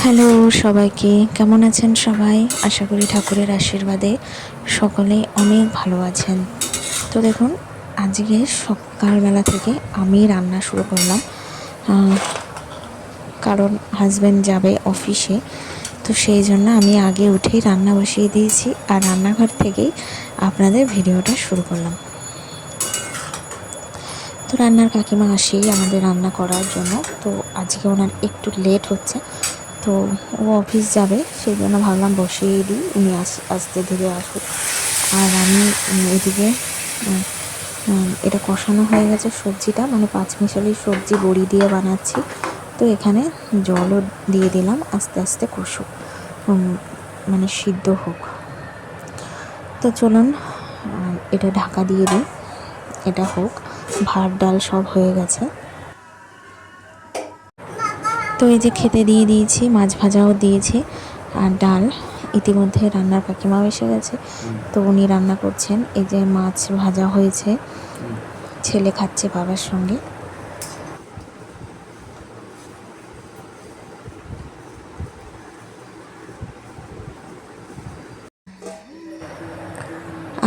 Hello সবাইকে, কেমন আছেন সবাই? আশা করি ঠাকুরের আশীর্বাদে সকলে অনেক ভালো আছেন। তো দেখুন, আজকে সকালবেলা থেকে আমি রান্না শুরু করলাম, কারণ হাজব্যান্ড যাবে অফিসে। তো সেই জন্য আমি আগে উঠেই রান্না বসিয়ে দিয়েছি আর রান্নাঘর থেকেই আপনাদের ভিডিওটা শুরু করলাম। তো রান্নার কাকিমা আসেই আমাদের রান্না করার জন্য। তো আজকে ওনার একটু লেট হচ্ছে, তো ও অফিস যাবে, সেই জন্য ভাবলাম বসিয়ে দিই, উনি আস্তে ধীরে আসুক। আর আমি এদিকে এটা কষানো হয়ে গেছে সবজিটা, মানে পাঁচমিশালি সবজি বড়ি দিয়ে বানাচ্ছি। তো এখানে জলও দিয়ে দিলাম, আস্তে আস্তে কষুক, মানে সিদ্ধ হোক। তো চলুন এটা ঢাকা দিয়ে দিই, এটা হোক। ভাত ডাল সব হয়ে গেছে। তো এই যে খেতে দিয়ে দিয়েছি, মাছ ভাজাও দিয়েছি আর ডাল। ইতিমধ্যে রান্নার কাকিমাও এসে গেছে, তো উনি রান্না করছেন। এই যে মাছ ভাজা হয়েছে, ছেলে খাচ্ছে বাবার সঙ্গে।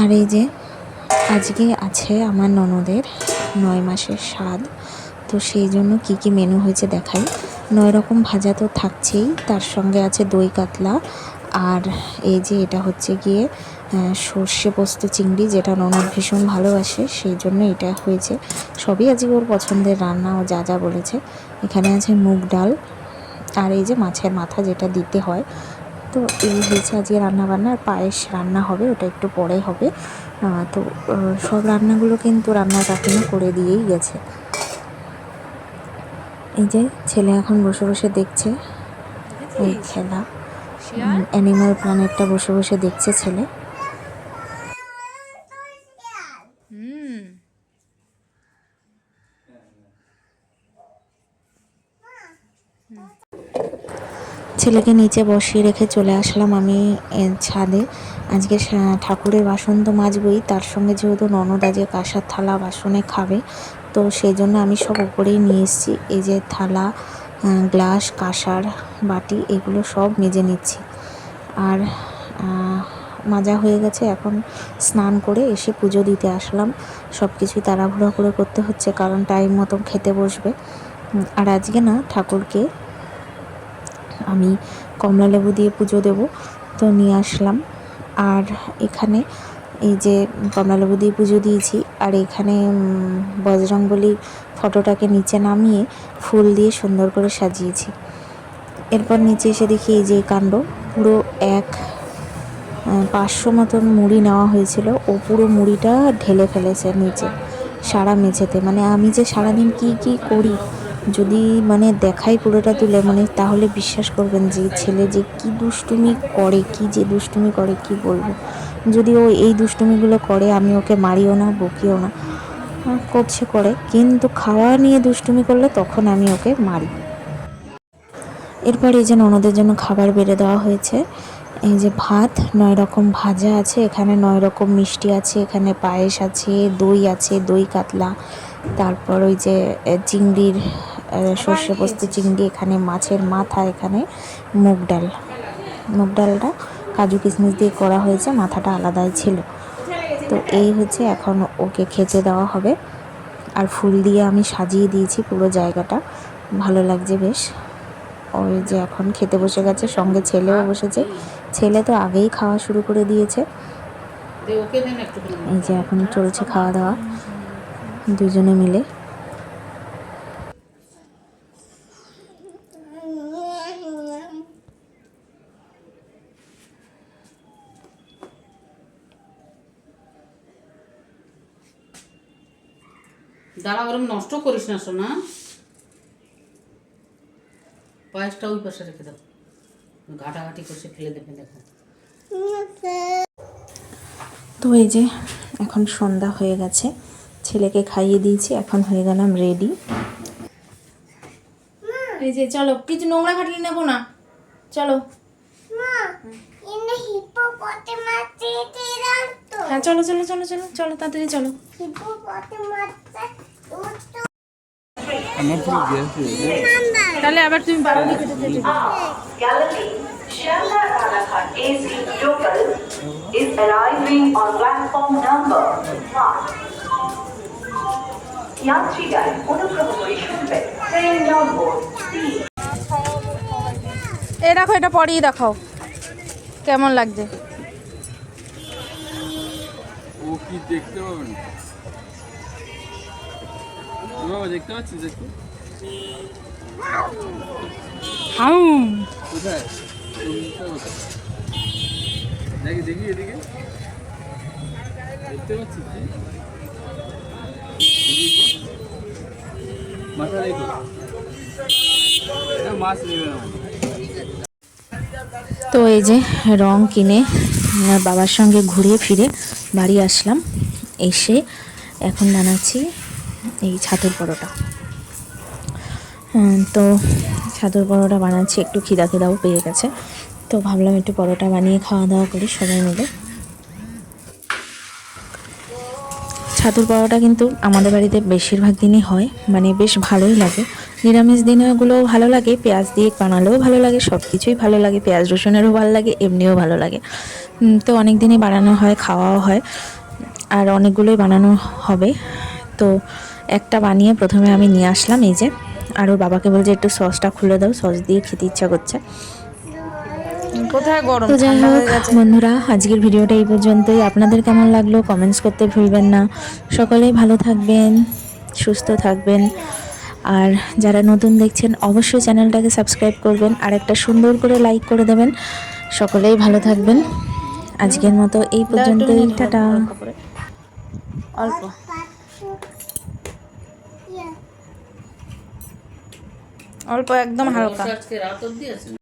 আর এই যে আজকে আছে আমার ননদের 9 মাসের স্বাদ। তো সেই জন্য কি কি মেনু হয়েছে দেখাই। 9 রকম ভাজা তো থাকছেই, তার সঙ্গে আছে দই কাতলা। আর এই যে এটা হচ্ছে গিয়ে সর্ষে পোস্ত চিংড়ি, যেটা ননদ ভীষণ ভালোবাসে, সেই জন্য এটা হয়েছে। সবই আজকে ওর পছন্দের রান্না, ও যা যা বলেছে। এখানে আছে মুগ ডাল, আর এই যে মাছের মাথা যেটা দিতে হয়। তো এই হয়েছে আজকে রান্নাবান্না। আর পায়েস রান্না হবে, ওটা একটু পরে হবে। তো সব রান্নাগুলো কিন্তু রান্নার কাকিমা করে দিয়েই গেছে। এই যে ছেলে এখন বসে বসে দেখছে এই খেলা, অ্যানিমাল প্ল্যানেটটা বসে বসে দেখছে ছেলে। ছেলেকে নিচে বসিয়ে রেখে চলে আসলাম আমি ছাদে। আজকে ঠাকুরের বাসন তো মাজবই, তার সঙ্গে যেহেতু ননদ আজকে কাঁসার থালা বাসনে খাবে, তো সেই জন্য আমি সব উপরেই নিয়ে এসেছি। এই যে থালা, গ্লাস, কাঁসার বাটি, এগুলো সব মেজে নিচ্ছি। আর মাজা হয়ে গেছে, এখন স্নান করে এসে পুজো দিতে আসলাম। সব কিছুই তাড়াহুড়ো করে করতে হচ্ছে, কারণ টাইম মতো খেতে বসবে। আর আজকে না ঠাকুরকে আমি কমলা লেবু দিয়ে পুজো দেব, তো নিয়ে আসলাম। আর এখানে এই যে কমলা লেবু দিয়ে পুজো দিয়েছি, আর এখানে বজরংবলীর ফটোটাকে নিচে নামিয়ে ফুল দিয়ে সুন্দর করে সাজিয়েছি। এরপর নিচে এসে দেখি এই যে কাণ্ড, পুরো 500 মতন মুড়ি নেওয়া হয়েছিল, ও পুরো মুড়িটা ঢেলে ফেলেছে নিচে সারা মেঝেতে। মানে আমি যে সারাদিন কি কি করি যদি মানে দেখাই পুরোটা তুলে, মানে তাহলে বিশ্বাস করবেন যে ছেলে যে কি দুষ্টুমি করে, কি যে দুষ্টুমি করে কি বলবো। যদি ও এই দুষ্টুমিগুলো করে, আমি ওকে মারিও না, বকিও না, করছে করে, কিন্তু খাওয়া নিয়ে দুষ্টুমি করলে তখন আমি ওকে মারি। এরপর এই যে ননদের জন্য খাবার বেড়ে দেওয়া হয়েছে। এই যে ভাত, 9 রকম ভাজা আছে, এখানে 9 রকম মিষ্টি আছে, এখানে পায়েস আছে, দই আছে, দই কাতলা, তারপর ওই যে চিংড়ির সর্ষে পোস্ত চিংড়ি, এখানে মাছের মাথা, এখানে মুগ ডাল। মুগ ডালটা কাজু কিশমিশ দিয়ে করা হয়েছে, মাথাটা আলাদাই ছিল। তো এই হচ্ছে, এখন ওকে খেতে দেওয়া হবে। আর ফুল দিয়ে আমি সাজিয়ে দিয়েছি পুরো জায়গাটা, ভালো লাগছে বেশ। ওই যে এখন খেতে বসে গেছে, সঙ্গে ছেলেও বসেছে। ছেলে তো আগেই খাওয়া শুরু করে দিয়েছে। এই যে এখন চলছে খাওয়া দাওয়া দুজনে মিলে। দাঁড়া, ওরম নষ্ট করিস না সোনা। পায়েসটা ওই পাশে রেখে দাও, ঘাটাঘাটি করে ফেলে দেবে দেখো। তো এই যে এখন সন্ধ্যা হয়ে গেছে, ছেলেকে খাইয়ে দিয়েছি, এখন হয়ে গেলাম রেডি। এই যে চলো, কিছু নোংরা ঘাটলে নেবো না, চলো। হ্যাঁ চলো চলো চলো চলো চলো, তাড়াতাড়ি চলো। আমার পুরো গেছে তাহলে আবার তুমি বারোটি খেতে চেয়েছো। Galaxy Shyamla Ranakhat AC local is arriving on platform number 1. यात्रीगण অনুগ্রহ করে শুনবেন ট্রেন নম্বর 3 এই দেখো, এটা পরেই দেখাও কেমন লাগছে। ও কি দেখতে পাবেন বাবা দেখতে পাচ্ছিস দেখতে কোথায় দেখি দেখি এদিকে দেখতে পাচ্ছিস তুই? মাথা রেখো এটা মাছ নেবে না তো এই যে রং কিনে বাবার সঙ্গে ঘুরে ফিরে বাড়ি আসলাম। এসে এখন বানাচ্ছি এই ছাতুর পরোটা। তো ছাতুর পরোটা বানাচ্ছি, একটু খিদা খিদাও পেয়ে গেছে, তো ভাবলাম একটু পরোটা বানিয়ে খাওয়া দাওয়া করি সবাই মিলে। ছাতুর পরোটা কিন্তু আমাদের বাড়িতে বেশিরভাগ দিনই হয়, মানে বেশ ভালোই লাগে। নিরামিষ দিনগুলোও ভালো লাগে, পেঁয়াজ দিয়ে বানালেও ভালো লাগে, সব কিছুই ভালো লাগে, পেঁয়াজ রসুনেরও ভালো লাগে, এমনিও ভালো লাগে। তো অনেক দিনই বানানো হয়, খাওয়াও হয়, আর অনেকগুলোই বানানো হবে। তো একটা বানিয়ে প্রথমে আমি নিয়ে আসলাম এই যে, আর ওর বাবাকে বলছে একটু সসটা খুলে দাও, সস দিয়ে খেতে ইচ্ছা করছে। কোথায় গরম তো যাই ঠান্ডা হোক হয়ে গেছে। বন্ধুরা, আজকের ভিডিওটা এই পর্যন্তই। আপনাদের কেমন লাগলো কমেন্টস করতে ভুলবেন না। সকলেই ভালো থাকবেন, সুস্থ থাকবেন, আর যারা নতুন দেখছেন অবশ্যই চ্যানেলটাকে সাবস্ক্রাইব করবেন, আর একটা সুন্দর করে লাইক করে দেবেন। সকলেই ভালো থাকবেন। আজকের মতো এই পর্যন্তই, টাটা। অল্প অল্প একদম হালকা। আজকে রাত অবধি আছে।